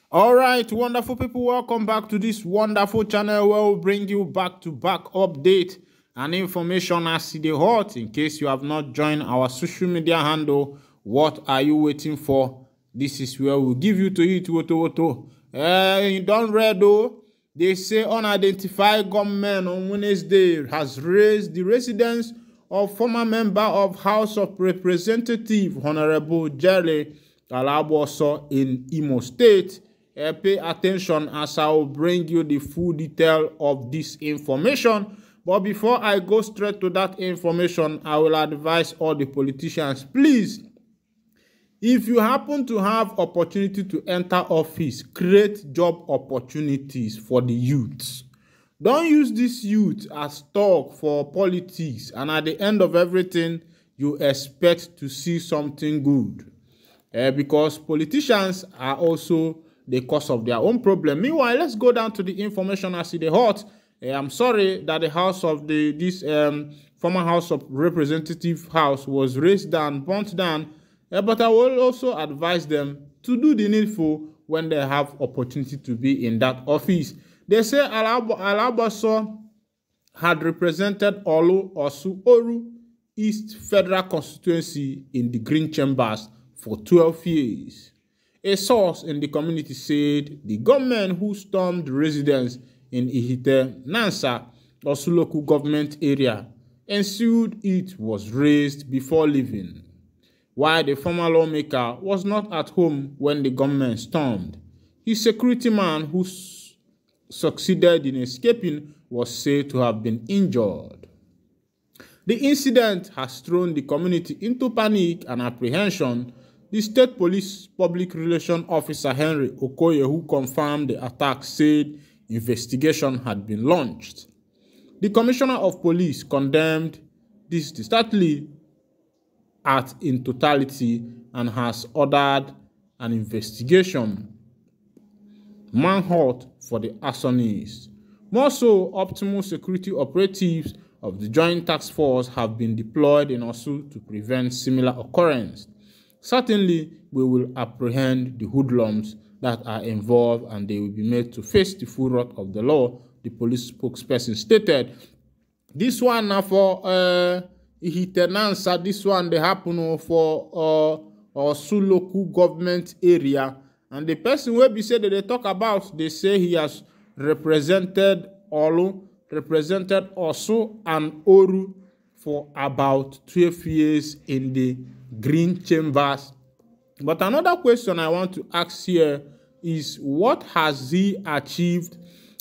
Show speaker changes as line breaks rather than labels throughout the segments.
All right, wonderful people, welcome back to this wonderful channel where we bring you back-to-back update and information as it is hot. In case you have not joined our social media handle, what are you waiting for? This is where we'll give you to eat woto. You don't read though. They say unidentified gunmen on Wednesday has raised the residence of former member of House of Representatives Honorable Jerry Alaboso in Imo State. Pay attention as I will bring you the full detail of this information. But before I go straight to that information, I will advise all the politicians, please, if you happen to have opportunity to enter office, create job opportunities for the youths. Don't use this youth as talk for politics, and at the end of everything, you expect to see something good. Because politicians are also the cause of their own problem. Meanwhile, let's go down to the information as it is hot. I'm sorry that the house of this former House of Representative house was razed down, burnt down, but I will also advise them to do the needful when they have opportunity to be in that office. They say Alaboso had represented Olu Osu Oru East Federal Constituency in the Green Chambers for 12 years. A source in the community said the gunmen who stormed the residence in Ihite, Nansa, Osu local government area, ensured it was raised before leaving, while the former lawmaker was not at home when the gunmen stormed. His security man who succeeded in escaping was said to have been injured. The incident has thrown the community into panic and apprehension. The state police public relations officer Henry Okoye, who confirmed the attack, said investigation had been launched. The commissioner of police condemned this disturbingly in totality and has ordered an investigation manhunt for the arsonists. More so, optimal security operatives of the Joint Task Force have been deployed in Osu to prevent similar occurrence. Certainly, we will apprehend the hoodlums that are involved and they will be made to face the full wrath of the law, the police spokesperson stated. This one now for Ihitenansa, this one they happen for Osu local government area. And the person where be said that they talk about, they say he has represented Olu, represented Osu and Oru for about 12 years in the Green Chambers. But another question I want to ask here is, what has he achieved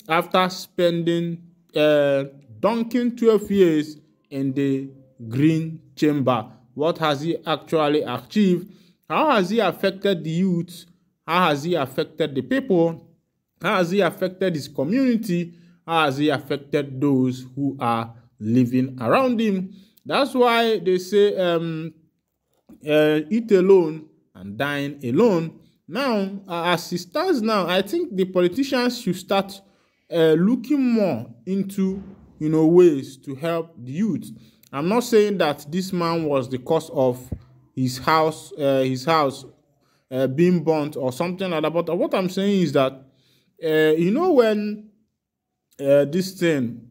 after spending dunking 12 years in the Green Chamber? What has he actually achieved? How has he affected the youth? How has he affected the people? How has he affected his community? How has he affected those who are living around him? That's why they say eat alone and dine alone. Now, as it stands now, I think the politicians should start looking more into ways to help the youth. I'm not saying that this man was the cause of his house being burnt or something like that. But what I'm saying is that when this thing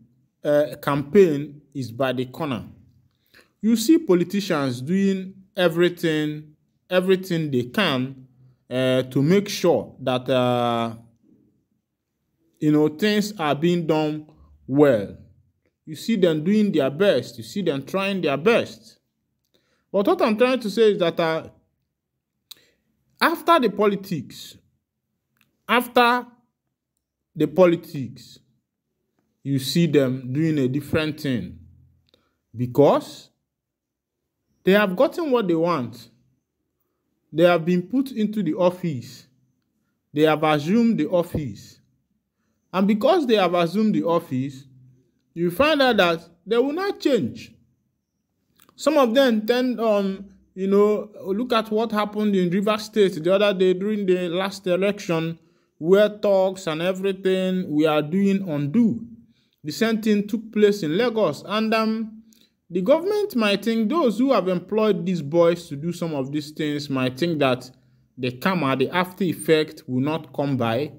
campaign is by the corner, you see politicians doing everything they can to make sure that things are being done well. You see them doing their best. You see them trying their best. But what I'm trying to say is that after the politics, you see them doing a different thing because they have gotten what they want. They have been put into the office. They have assumed the office. And because they have assumed the office, you find out that they will not change. Some of them tend look at what happened in Rivers State the other day during the last election, where talks and everything we are doing undo. The same thing took place in Lagos, and the government might think, those who have employed these boys to do some of these things might think that the karma, the after effect will not come by.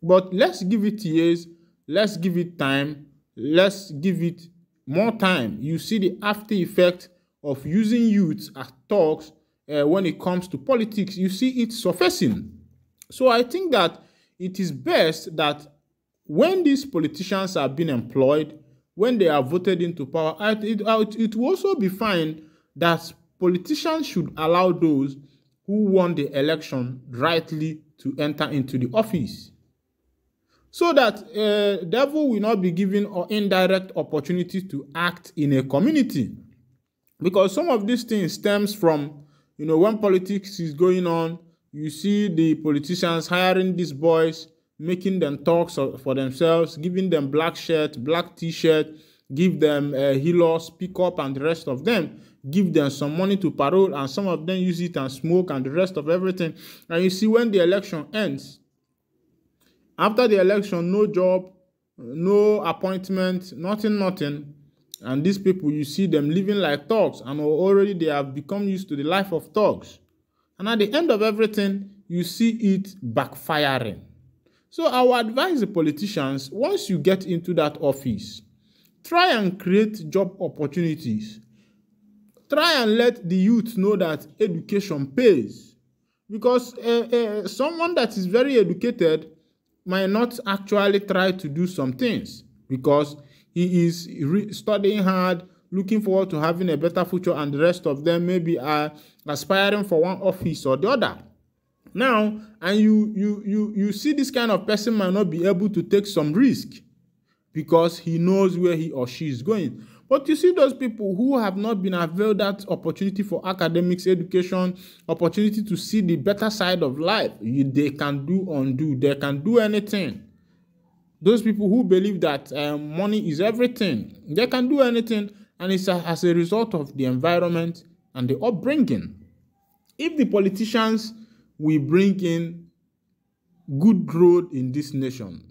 But let's give it years, let's give it time, let's give it more time. You see the after effect of using youth as thugs when it comes to politics. You see it surfacing. So I think that it is best that when these politicians are being employed, when they are voted into power, it will also be fine that politicians should allow those who won the election rightly to enter into the office, so that devil will not be given or indirect opportunity to act in a community. Because some of these things stems from, when politics is going on, you see the politicians hiring these boys, making them talk for themselves, giving them black shirt, black t-shirt, give them healer, speak up, and the rest of them, give them some money to parole, and some of them use it and smoke and the rest of everything. And you see when the election ends, after the election, no job, no appointment, nothing. And these people, you see them living like thugs, and already they have become used to the life of thugs. And at the end of everything, you see it backfiring. So I would advise the politicians, once you get into that office, try and create job opportunities. Try and let the youth know that education pays. Because someone that is very educated might not actually try to do some things, because he is studying hard, looking forward to having a better future, and the rest of them maybe are aspiring for one office or the other. Now, and you see this kind of person might not be able to take some risk because he knows where he or she is going. But you see those people who have not been availed that opportunity for academics, education, opportunity to see the better side of life, they can undo, they can do anything. Those people who believe that money is everything, they can do anything, and it's as a result of the environment and the upbringing. If the politicians will bring in good road in this nation,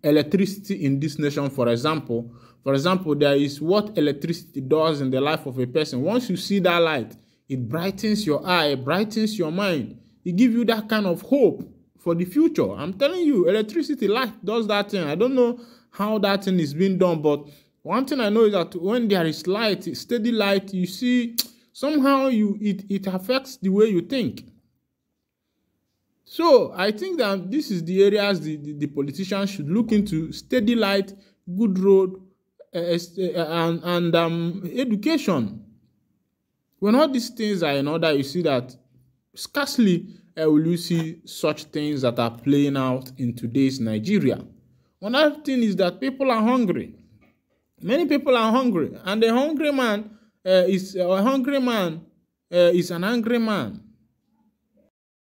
electricity in this nation, for example, there is what electricity does in the life of a person. Once you see that light, it brightens your eye, it brightens your mind. It gives you that kind of hope for the future. I'm telling you, electricity, light does that thing. I don't know how that thing is being done, but one thing I know is that when there is light, steady light, you see, somehow it affects the way you think. So I think that this is the areas the politicians should look into: steady light, good road, and education. When all these things are in order, you see that scarcely will you see such things that are playing out in today's Nigeria. Another thing is that people are hungry. Many people are hungry, and a hungry man is an angry man.